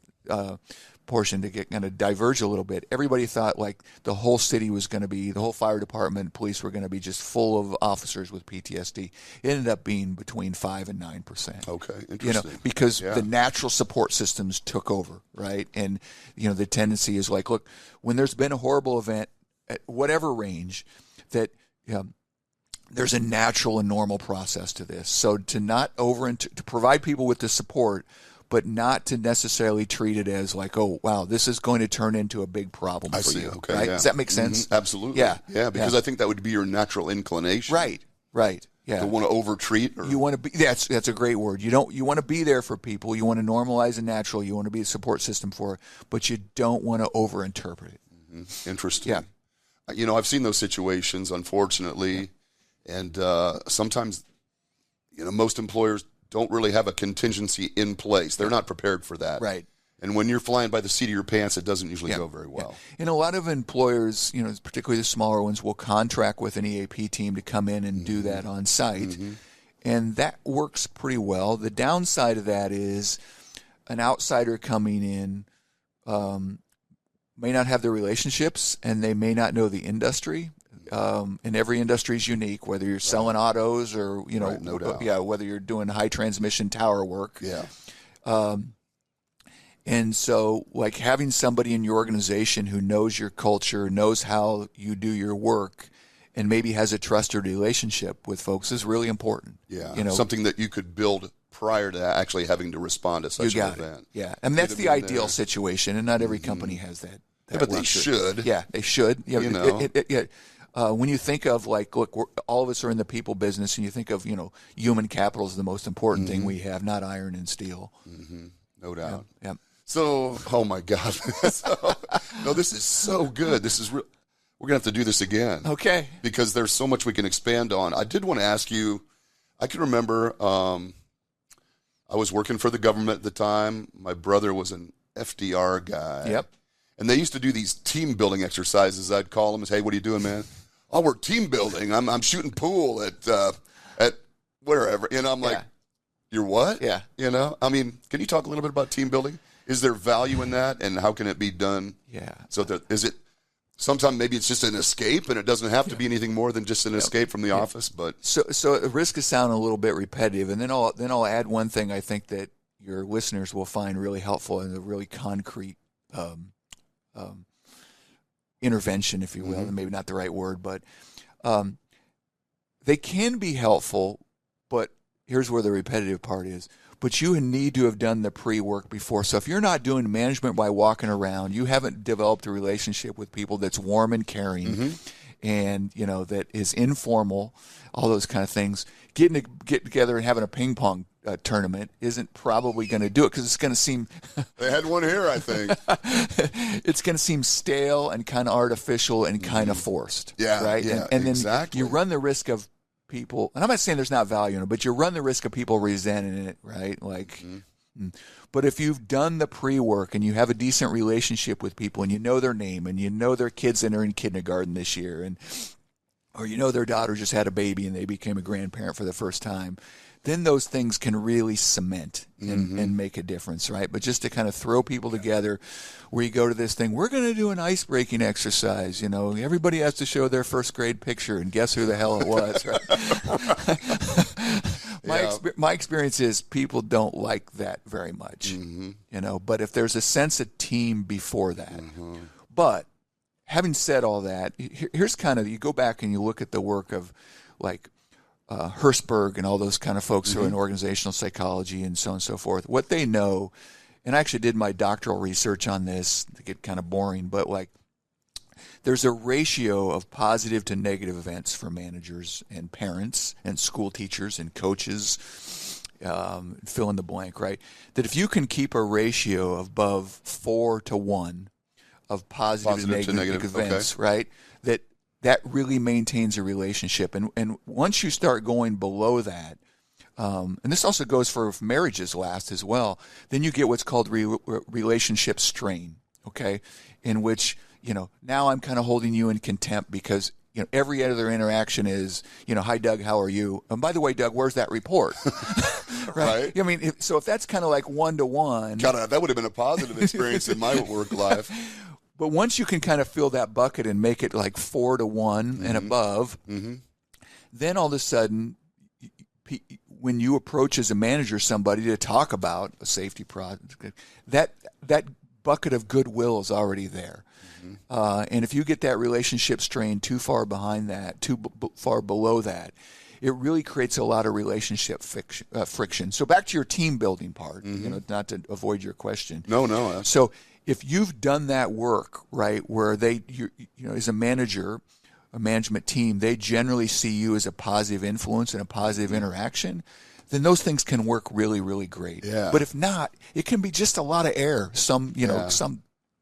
portion to get kind of diverge a little bit. Everybody thought the whole city was going to be, the whole fire department, police were going to be just full of officers with PTSD. It ended up being between 5 and 9%. Okay, interesting. Because the natural support systems took over, right? And the tendency is look, when there's been a horrible event at whatever range, that there's a natural and normal process to this. So to provide people with the support, but not to necessarily treat it as oh, wow, this is going to turn into a big problem for you. Okay, right? yeah. Does that make sense? Absolutely. Yeah. Yeah, because I think that would be your natural inclination. Right. Yeah. To want to overtreat. You want to be. That's a great word. You want to be there for people. You want to normalize the natural. You want to be a support system for it, but you don't want to overinterpret it. Interesting. Yeah. I've seen those situations, unfortunately, and sometimes, most employers don't really have a contingency in place. They're not prepared for that. Right. And when you're flying by the seat of your pants, it doesn't usually go very well. And a lot of employers, particularly the smaller ones, will contract with an EAP team to come in and do that on site. And that works pretty well. The downside of that is an outsider coming in may not have the relationships, and they may not know the industry. And every industry is unique, whether you're selling autos or, no doubt. Whether you're doing high transmission tower work. Yeah. And so, like, having somebody in your organization who knows your culture, knows how you do your work, and maybe has a trusted relationship with folks is really important. Yeah. Something that you could build prior to actually having to respond to such an event. Yeah. And that's the ideal situation, and not every company has that. But they should. Yeah, they should. Yeah, when you think of, like, look, all of us are in the people business, and you think of, human capital is the most important thing we have, not iron and steel. Mm-hmm. No doubt. Yeah. So, oh my God. No, this is so good. This is real. We're going to have to do this again. Okay. Because there's so much we can expand on. I did want to ask you, I can remember I was working for the government at the time. My brother was an FDR guy. Yep. And they used to do these team building exercises. I'd call them and say, hey, what are you doing, man? Oh, we're team building. I'm shooting pool at wherever. I'm like, you're what? Yeah. I mean, can you talk a little bit about team building? Is there value in that, and how can it be done? Yeah. So is it sometimes maybe it's just an escape, and it doesn't have to be anything more than just an escape from the office? But so at risk of sounding a little bit repetitive, and then I'll add one thing I think that your listeners will find really helpful and a really concrete intervention, if you will, and maybe not the right word, but they can be helpful. But here's where the repetitive part is. But you need to have done the pre-work before. So if you're not doing management by walking around, you haven't developed a relationship with people that's warm and caring, and that is informal, all those kind of things. Get together and having a ping pong tournament isn't probably going to do it, because it's going to seem they had one here, I think. It's going to seem stale and kind of artificial and kind of forced. Yeah, right. Yeah, and then exactly. You run the risk of people, and I'm not saying there's not value in it, but you run the risk of people resenting it, right? Like, but if you've done the pre-work and you have a decent relationship with people, and you know their name, and you know their kids that are in kindergarten this year, or their daughter just had a baby and they became a grandparent for the first time, then those things can really cement and make a difference, right? But just to kind of throw people together, where you go to this thing, we're going to do an ice-breaking exercise, everybody has to show their first grade picture, and guess who the hell it was, right? My experience is people don't like that very much, but if there's a sense of team before that. But having said all that, here's kind of, you go back and you look at the work of, like, Hirschberg and all those kind of folks who are in organizational psychology and so on and so forth. What they know, and I actually did my doctoral research on this to get kind of boring, but, like, there's a ratio of positive to negative events for managers and parents and school teachers and coaches, fill in the blank, right? That if you can keep a ratio above 4 to 1 of positive to negative events, right, that really maintains a relationship. And once you start going below that, and this also goes for if marriages last as well, then you get what's called relationship strain, okay, in which, now I'm kind of holding you in contempt because, every other interaction is, hi, Doug, how are you? And by the way, Doug, where's that report? Right? I mean, so if that's kind of like 1-to-1. God, that would have been a positive experience in my work life. But once you can kind of fill that bucket and make it like 4-to-1 and above, then all of a sudden, when you approach as a manager somebody to talk about a safety project, that bucket of goodwill is already there. And if you get that relationship strain too far behind that, too far below that, it really creates a lot of relationship friction. So back to your team building part, not to avoid your question. No. So if you've done that work, right, where as a manager, a management team, they generally see you as a positive influence and a positive interaction, then those things can work really, really great. Yeah. But if not, it can be just a lot of air. Some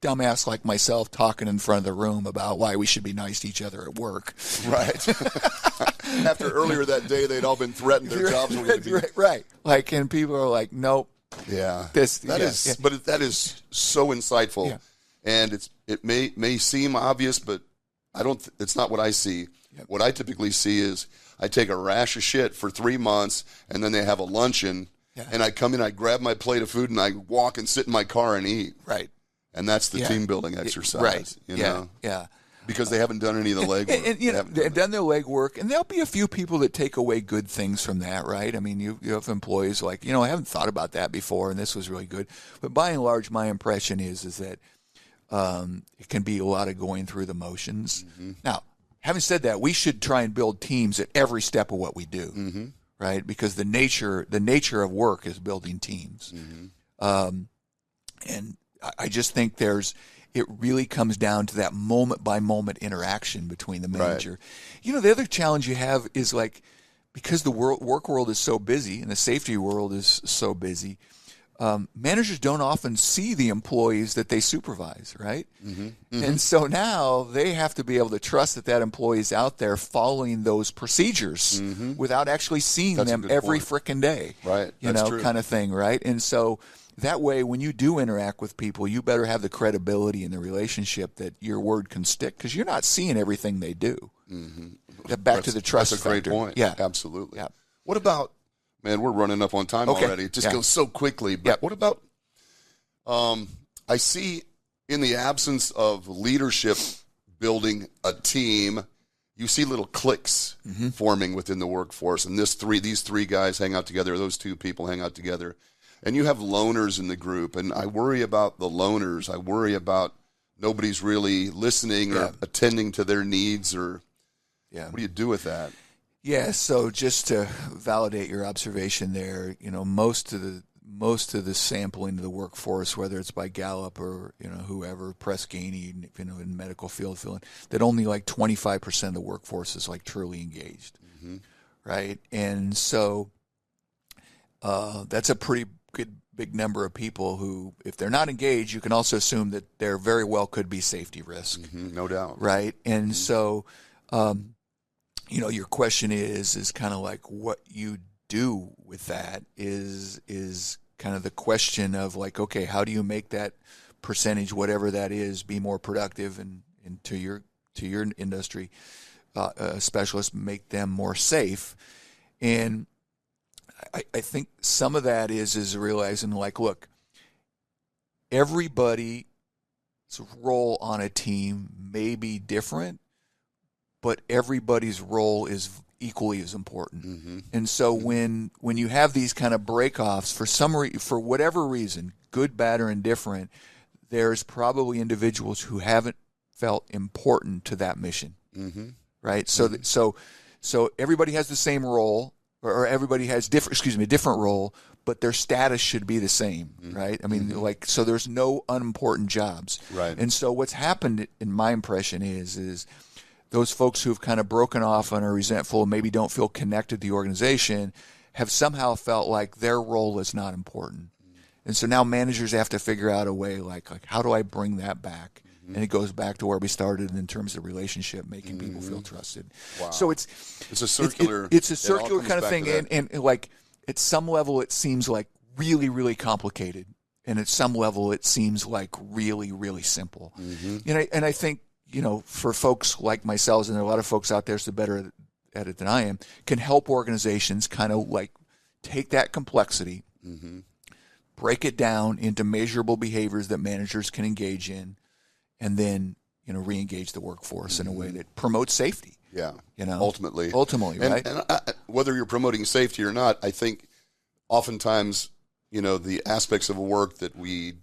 dumbass like myself talking in front of the room about why we should be nice to each other at work. Right. After earlier that day, they'd all been threatened their jobs were going to be. Right. Like, and people are like, nope. Yeah. But that is so insightful. Yeah. And it may seem obvious, but it's not what I see. What I typically see is I take a rash of shit for 3 months, and then they have a luncheon, and I come in, I grab my plate of food, and I walk and sit in my car and eat. Right. And that's the team building exercise. Right. You know? Yeah. Because they haven't done any of the legwork. And you know, they've done their legwork, and there'll be a few people that take away good things from that, right? I mean, you have employees like, you know, I haven't thought about that before, and this was really good. But by and large, my impression is that it can be a lot of going through the motions. Mm-hmm. Now, having said that, we should try and build teams at every step of what we do, mm-hmm. right? Because the nature of work is building teams. Mm-hmm. And I just think it really comes down to that moment by moment interaction between the manager. Right. You know, the other challenge you have is like, because the work world is so busy and the safety world is so busy, managers don't often see the employees that they supervise, right? Mm-hmm. Mm-hmm. And so now they have to be able to trust that employee is out there following those procedures mm-hmm. without actually seeing them every frickin' day. Right. That's true. Kind of thing, right? And so that way, when you do interact with people, you better have the credibility in the relationship that your word can stick, because you're not seeing everything they do. Mm-hmm. Back to the trust factor. That's a great point. Yeah. Absolutely. Yeah. What about, man, we're running up on time already. It just goes so quickly. But what about, I see in the absence of leadership building a team, you see little cliques mm-hmm. forming within the workforce. And these three guys hang out together, those two people hang out together. And you have loners in the group, and I worry about the loners. I worry about nobody's really listening or attending to their needs. Or what do you do with that? Yeah. So just to validate your observation there, you know, most of the sampling of the workforce, whether it's by Gallup or whoever, Press Ganey, in medical field filling, that only like 25% of the workforce is like truly engaged, mm-hmm. right? And so that's a pretty good big number of people who, if they're not engaged, you can also assume that there very well could be safety risk. Mm-hmm, no doubt. Right. And mm-hmm. so, your question is kind of like what you do with that is kind of the question of like, okay, how do you make that percentage, whatever that is, be more productive and to your industry specialists, make them more safe. And I think some of that is realizing, like, look, everybody's role on a team may be different, but everybody's role is equally as important. Mm-hmm. And so when you have these kind of break-offs, for whatever reason, good, bad, or indifferent, there's probably individuals who haven't felt important to that mission, mm-hmm. right? Mm-hmm. So everybody has the same role, or everybody has a different role, but their status should be the same, mm-hmm. right? I mean, mm-hmm. So there's no unimportant jobs. Right. And so what's happened, in my impression, is those folks who've kind of broken off and are resentful and maybe don't feel connected to the organization have somehow felt like their role is not important. Mm-hmm. And so now managers have to figure out a way, like how do I bring that back? Mm-hmm. And it goes back to where we started in terms of relationship, making mm-hmm. people feel trusted. Wow. So it's a circular. It's a circular kind of thing, and like at some level it seems like really, really complicated, and at some level it seems like really, really simple. Mm-hmm. And I think for folks like myself, and there are a lot of folks out there who are better at it than I am, can help organizations kind of like take that complexity, mm-hmm. break it down into measurable behaviors that managers can engage in, and then re-engage the workforce mm-hmm. in a way that promotes safety. Yeah, ultimately, right? And whether you're promoting safety or not, I think oftentimes the aspects of a work that we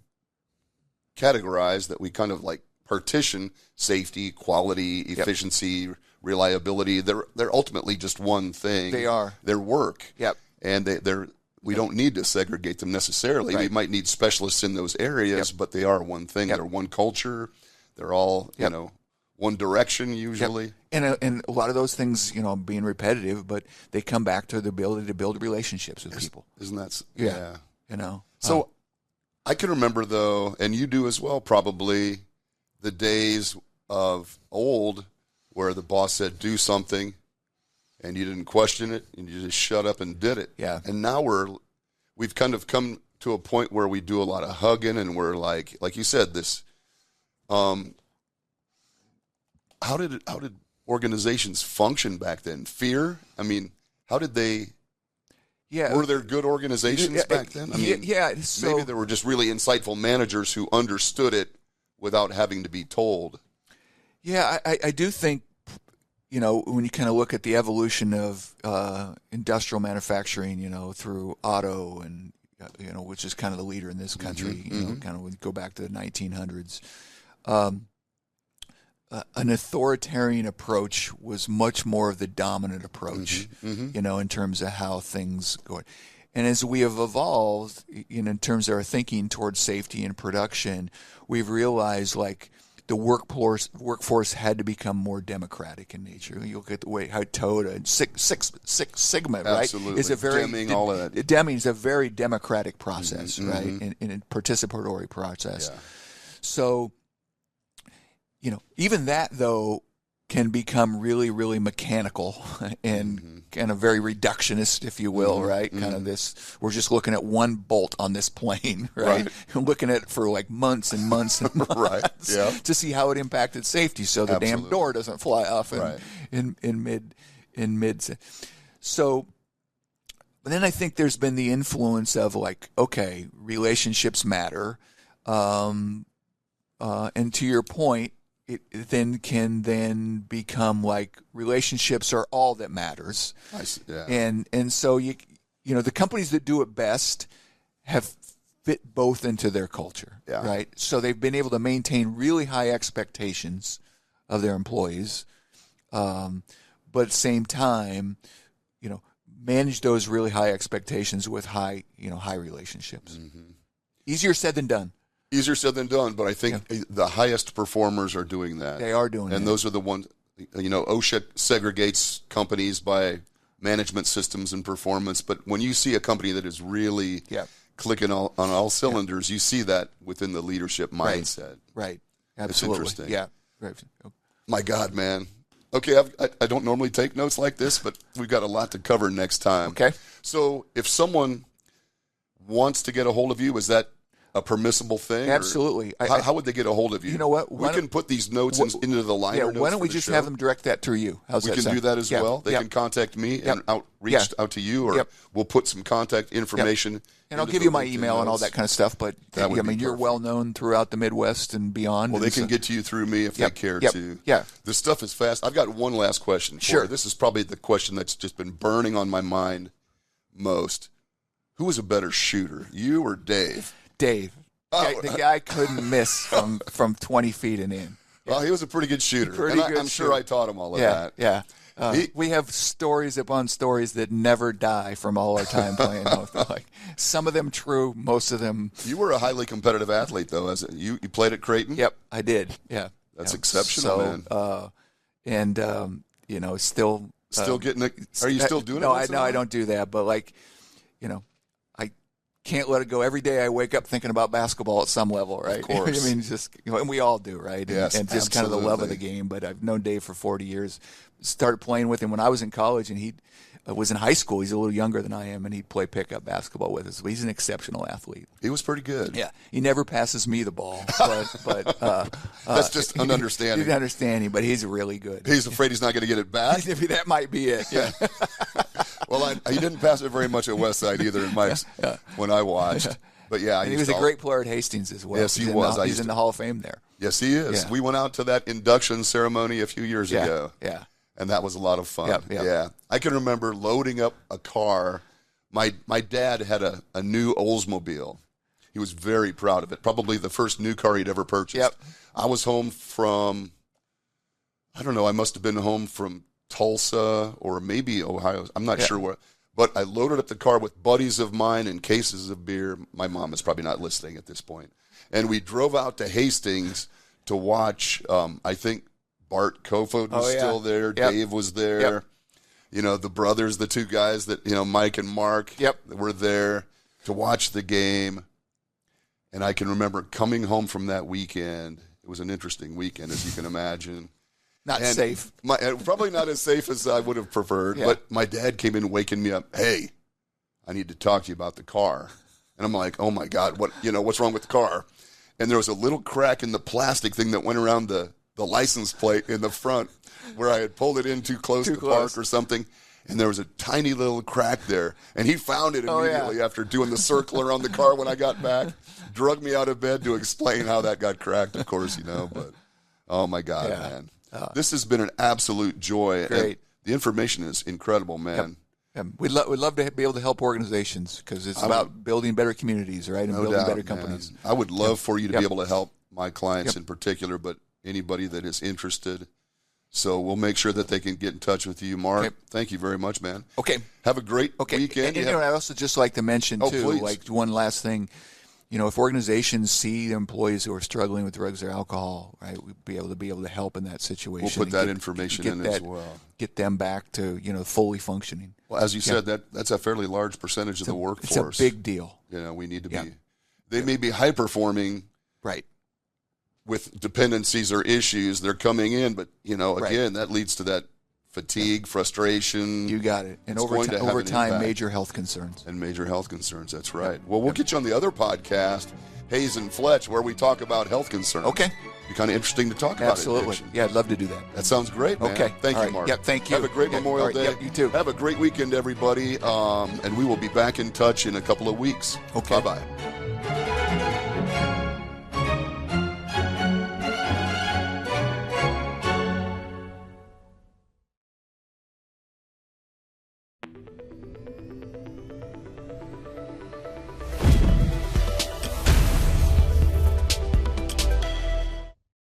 categorize, that we kind of like partition: safety, quality, efficiency, reliability. They're ultimately just one thing. They are. They're work. Yep. And we don't need to segregate them necessarily. Right. We might need specialists in those areas, but they are one thing. They're one culture. They're all, one direction usually. Yep. And a lot of those things, being repetitive, but they come back to the ability to build relationships with people. Isn't that? Yeah. So I can remember, though, and you do as well probably, the days of old where the boss said do something and you didn't question it and you just shut up and did it. Yeah. And now we've kind of come to a point where we do a lot of hugging, and we're like you said, this how did organizations function back then? Fear? I mean, how did they? Yeah. Were there good organizations back then? I mean, so, maybe there were just really insightful managers who understood it without having to be told. Yeah, I do think, when you kind of look at the evolution of industrial manufacturing, through auto and, which is kind of the leader in this country, kind of when you go back to the 1900s, an authoritarian approach was much more of the dominant approach, in terms of how things go. And as we have evolved, in terms of our thinking towards safety and production, we've realized the workforce had to become more democratic in nature. You look at the way how Toyota and Six Sigma, right? Absolutely. Is a very Deming, all of that. Deming is a very democratic process, right? In a participatory process. Yeah. So, even that though can become really, really mechanical and kind of very reductionist, if you will, right? Kind of this, we're just looking at one bolt on this plane, right? Looking at it for months and months and months Right. Yeah. to see how it impacted safety, so the damn door doesn't fly off in mid. So, but then I think there's been the influence of relationships matter, and to your point, it then can become relationships are all that matters. I see, yeah. And so the companies that do it best have fit both into their culture, right? So they've been able to maintain really high expectations of their employees, but at the same time, manage those really high expectations with high relationships. Easier said than done. Easier said than done, but I think the highest performers are doing that. They are doing that. And those are the ones, OSHA segregates companies by management systems and performance, but when you see a company that is really clicking on all cylinders, you see that within the leadership mindset. Right. Absolutely. It's interesting. Yeah. Right. My God, man. Okay, I don't normally take notes like this, but we've got a lot to cover next time. Okay. So if someone wants to get a hold of you, is that a permissible thing? Absolutely. How would they get a hold of you? You know what? We can put these notes into the liner notes. Why don't we just have them direct that through you? How's we that can sound? do that as well. They can contact me and reach out to you, or we'll put some contact information. And I'll give you my email and all that kind of stuff. But you're well known throughout the Midwest and beyond. Well, they can get to you through me if they care to. Yeah. This stuff is fast. I've got one last question for you. This is probably the question that's just been burning on my mind most. Who was a better shooter, you or Dave? Dave. The guy couldn't miss from 20 feet and in. Well, he was a pretty good shooter. I'm sure I taught him all of that. Yeah. We have stories upon stories that never die from all our time playing. Some of them true, most of them. You were a highly competitive athlete, though. You played at Creighton? Yep, I did. Yeah. That's exceptional, man. Still. Still getting it? Are you still doing it? No, I don't do that. But I can't let it go. Every day I wake up thinking about basketball at some level, right? Of course. And we all do, right? Yes, and just kind of the love of the game. But I've known Dave for 40 years. Started playing with him when I was in college, and he was in high school. He's a little younger than I am, and he'd play pickup basketball with us. He's an exceptional athlete. He was pretty good. Yeah. He never passes me the ball, but that's just an understanding. He's understanding, but he's really good. He's afraid he's not going to get it back? That might be it, yeah. Well, he didn't pass it very much at Westside either in when I watched. But yeah, he was a great player at Hastings as well. Yes, he was. He's in the Hall of Fame there. Yes, he is. Yeah. We went out to that induction ceremony a few years ago. Yeah. And that was a lot of fun. Yep. Yeah. I can remember loading up a car. My dad had a new Oldsmobile. He was very proud of it. Probably the first new car he'd ever purchased. Yep. I was home from, I don't know, I must have been home from Tulsa or maybe Ohio. I'm not sure where. But I loaded up the car with buddies of mine and cases of beer. My mom is probably not listening at this point. And we drove out to Hastings to watch, I think, Bart Kofod was still there. Yep. Dave was there. Yep. The brothers, the two guys that, Mike and Mark were there to watch the game. And I can remember coming home from that weekend. It was an interesting weekend, as you can imagine. Not safe. Probably not as safe as I would have preferred. Yeah. But my dad came in waking me up. Hey, I need to talk to you about the car. And I'm like, oh, my God, what's wrong with the car? And there was a little crack in the plastic thing that went around the the license plate in the front where I had pulled it in too close to park or something. And there was a tiny little crack there. And he found it immediately after doing the circle around the car when I got back. Drug me out of bed to explain how that got cracked, of course, but oh, my God, man. This has been an absolute joy. Great. And the information is incredible, man. Yep. We'd love to be able to help organizations because it's about building better communities, right, and building better companies. Man. I would love for you to be able to help my clients in particular, but anybody that is interested. So we'll make sure that they can get in touch with you, Mark. Okay. Thank you very much, man. Okay. Have a great weekend. And I also just like to mention, too, please. like one last thing. If organizations see employees who are struggling with drugs or alcohol, right, we'd be able to help in that situation. We'll put that information in as well. Get them back to, fully functioning. Well, as you said, that's a fairly large percentage of the workforce. It's a big deal. We need to be. They may be high performing. Right. With dependencies or issues, they're coming in, but again, that leads to that fatigue, frustration. You got it. And over time, major health concerns. And major health concerns. That's right. Well, we'll get you on the other podcast, Hayes and Fletch, where we talk about health concerns. Okay. Be kind of interesting to talk about. Absolutely. Yeah, I'd love to do that. That sounds great, man. Okay. Thank you, Mark. Yep. Thank you. Have a great Memorial Day. Yep, you too. Have a great weekend, everybody. And we will be back in touch in a couple of weeks. Okay. Bye-bye.